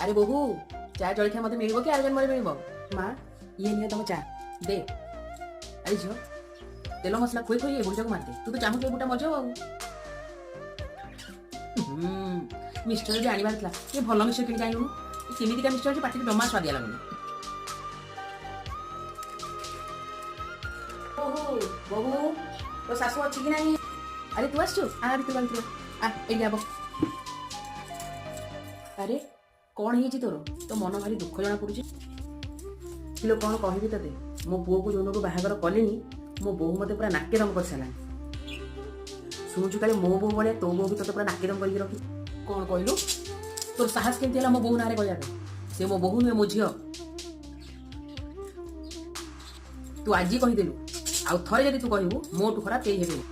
ଆରେ ବୋହୁ ଚା ଜଳଖିଆ ମତେ ମିଳିବ କି ଆର ଜନ୍ମରେ ମିଳିବ? ମା ଇଏ ନିଅ ତମ ଚା ଦେ। ଆରେ ଝିଅ ତେଲ ମସଲା ଖୋଇ ଖୋଇ ଏ ବୁଢୀଟାକୁ ମାରିଦେ। ତୁ ତ ଚାହୁଁଛୁ ଏ ବୁଢା ମଜାଉ ଆଉ। ମିକ୍ସଚର ଯଦି ଆଣିବାର ଥିଲା ଟିକେ ଭଲ ମିକ୍ସଚର କିଣିକି ଆଣିଲୁନୁ। କେମିତିକା ମିକ୍ସଚର ଅଛି ପାଟିକି ଜମା ସ୍ୱାଦିଆ ଲାଗୁନି। ବୋହୁ ବୋହୁ ତୋ ଶାଶୁ ଅଛି କି ନାହିଁ? ଆରେ ତୁ ଆସିଛୁ ଆ ଭିତରୁ ଆ ଏଇଠି ଆବ। ଆରେ କଣ ହେଇଛି ତୋର? ତୋ ମନ ଭାରି ଦୁଃଖ ଜଣା ପଡୁଛି। କିଲୋ କଣ କହିବି ତତେ, ମୋ ପୁଅକୁ ଯୋଉଦିନଠୁ ବାହାଘର କଲିନି ମୋ ବୋହୁ ମତେ ପୁରା ନାକେ ଦମ କରିସାରିଲାଣି। ଶୁଣୁଛୁ କାଳେ ମୋ ବୋହୁ ଭଳିଆ ତୋ ବୋହୁ ବି ତତେ ପୁରା ନାକେ ଦମ କରିକି ରଖି। କଣ କହିଲୁ? ତୋର ସାହସ କେମିତି ହେଲା ମୋ ବୋହୁ ନାଁରେ କହିବା ପାଇଁ? ସେ ମୋ ବୋହୁ ନୁହେଁ ମୋ ଝିଅ। ତୁ ଆଜି କହିଦେଲୁ ଆଉ ଥରେ ଯଦି ତୁ କହିବୁ ମୋଠୁ ଖରାପ କେହି ହେବେନି।